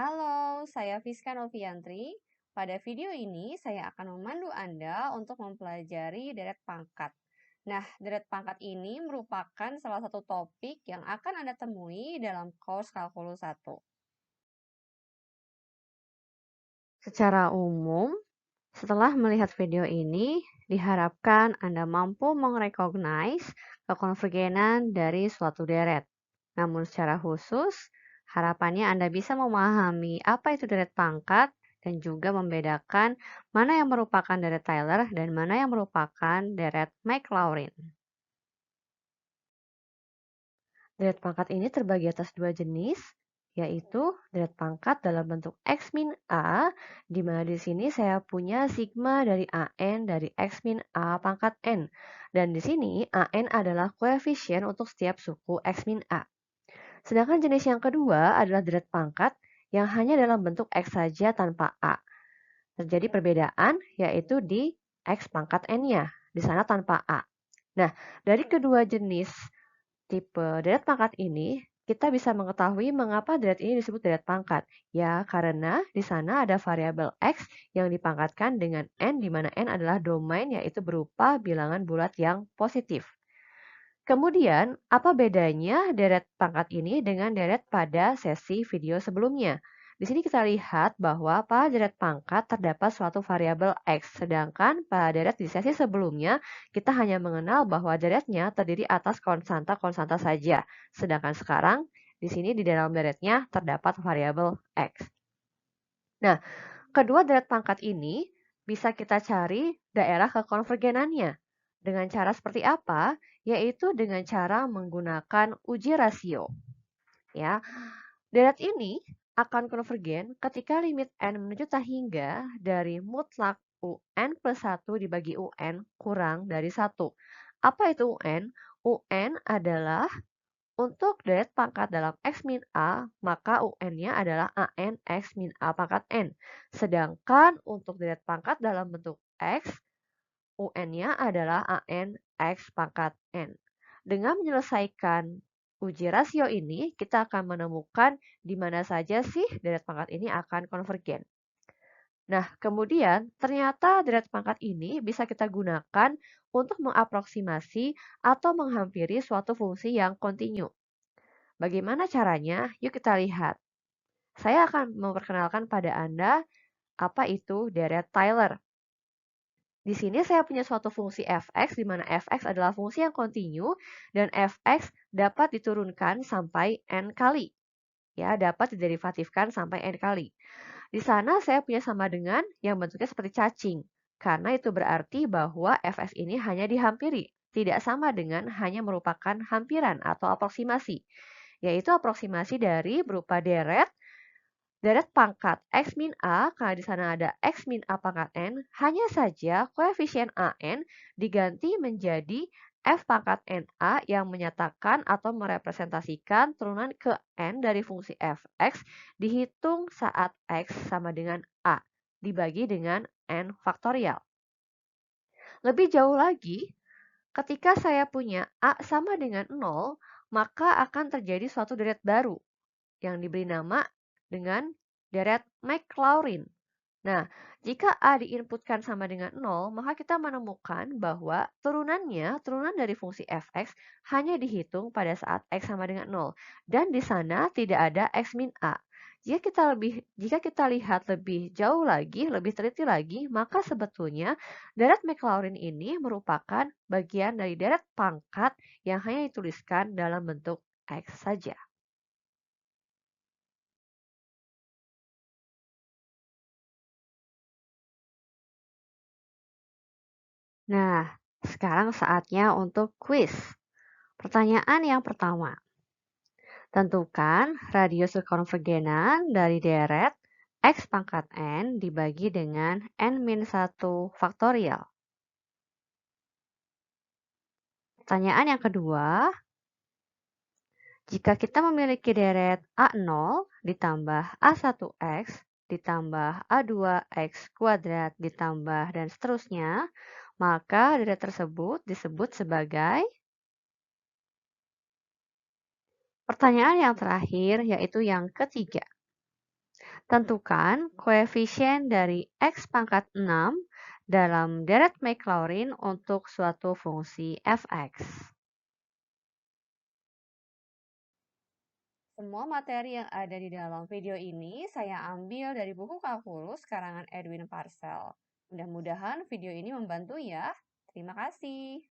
Halo, saya Fiska Noviantri. Pada video ini, saya akan memandu Anda untuk mempelajari deret pangkat. Nah, deret pangkat ini merupakan salah satu topik yang akan Anda temui dalam course Kalkulus 1. Secara umum, setelah melihat video ini, diharapkan Anda mampu mengrecognize kekonvergenan dari suatu deret. Namun secara khusus, harapannya Anda bisa memahami apa itu deret pangkat dan juga membedakan mana yang merupakan deret Taylor dan mana yang merupakan deret Maclaurin. Deret pangkat ini terbagi atas dua jenis, yaitu deret pangkat dalam bentuk X min A, di mana di sini saya punya sigma dari AN dari X min A pangkat N. Dan di sini AN adalah koefisien untuk setiap suku X min A. Sedangkan jenis yang kedua adalah deret pangkat yang hanya dalam bentuk X saja tanpa A. Terjadi perbedaan yaitu di X pangkat N-nya, di sana tanpa A. Nah, dari kedua jenis tipe deret pangkat ini, kita bisa mengetahui mengapa deret ini disebut deret pangkat. Ya, karena di sana ada variabel X yang dipangkatkan dengan N, di mana N adalah domain yaitu berupa bilangan bulat yang positif. Kemudian, apa bedanya deret pangkat ini dengan deret pada sesi video sebelumnya? Di sini kita lihat bahwa pada deret pangkat terdapat suatu variabel X, sedangkan pada deret di sesi sebelumnya kita hanya mengenal bahwa deretnya terdiri atas konstanta-konstanta saja. Sedangkan sekarang di sini di dalam deretnya terdapat variabel X. Nah, kedua deret pangkat ini bisa kita cari daerah kekonvergenannya. Dengan cara seperti apa? Yaitu dengan cara menggunakan uji rasio. Ya, deret ini akan konvergen ketika limit n menuju tak hingga dari mutlak UN plus 1 dibagi UN kurang dari 1. Apa itu UN? UN adalah untuk deret pangkat dalam X min A, maka UN-nya adalah AN X min A pangkat N. Sedangkan untuk deret pangkat dalam bentuk X, UN-nya adalah AN X pangkat N. Dengan menyelesaikan uji rasio ini, kita akan menemukan di mana saja sih deret pangkat ini akan konvergen. Nah, kemudian ternyata deret pangkat ini bisa kita gunakan untuk mengaproksimasi atau menghampiri suatu fungsi yang kontinu. Bagaimana caranya? Yuk kita lihat. Saya akan memperkenalkan pada Anda apa itu deret Taylor. Di sini saya punya suatu fungsi fx, di mana fx adalah fungsi yang kontinu, dan fx dapat diturunkan sampai n kali. Ya, dapat diderivatifkan sampai n kali. Di sana saya punya sama dengan yang bentuknya seperti cacing, karena itu berarti bahwa fx ini hanya dihampiri, tidak sama dengan hanya merupakan hampiran atau aproksimasi, yaitu aproksimasi dari berupa deret pangkat X min A, karena di sana ada X min A pangkat N, hanya saja koefisien AN diganti menjadi F pangkat NA yang menyatakan atau merepresentasikan turunan ke N dari fungsi fx dihitung saat X sama dengan A, dibagi dengan N faktorial. Lebih jauh lagi, ketika saya punya A sama dengan 0, maka akan terjadi suatu deret baru yang diberi nama dengan deret Maclaurin. Nah, jika A diinputkan sama dengan 0, maka kita menemukan bahwa turunan dari fungsi fx hanya dihitung pada saat x sama dengan 0. Dan di sana tidak ada x min A. Jika kita lihat lebih jauh lagi, lebih teliti lagi, maka sebetulnya deret Maclaurin ini merupakan bagian dari deret pangkat yang hanya dituliskan dalam bentuk x saja. Nah, sekarang saatnya untuk kuis. Pertanyaan yang pertama. Tentukan radius kekonvergenan dari deret X pangkat N dibagi dengan N-1 faktorial. Pertanyaan yang kedua. Jika kita memiliki deret A0 ditambah A1X ditambah A2X kuadrat ditambah dan seterusnya, maka deret tersebut disebut sebagai. Pertanyaan yang terakhir yaitu yang ketiga. Tentukan koefisien dari X pangkat 6 dalam deret Maclaurin untuk suatu fungsi f(x). Semua materi yang ada di dalam video ini saya ambil dari buku kalkulus karangan Edwin Parcel. Mudah-mudahan video ini membantu ya. Terima kasih.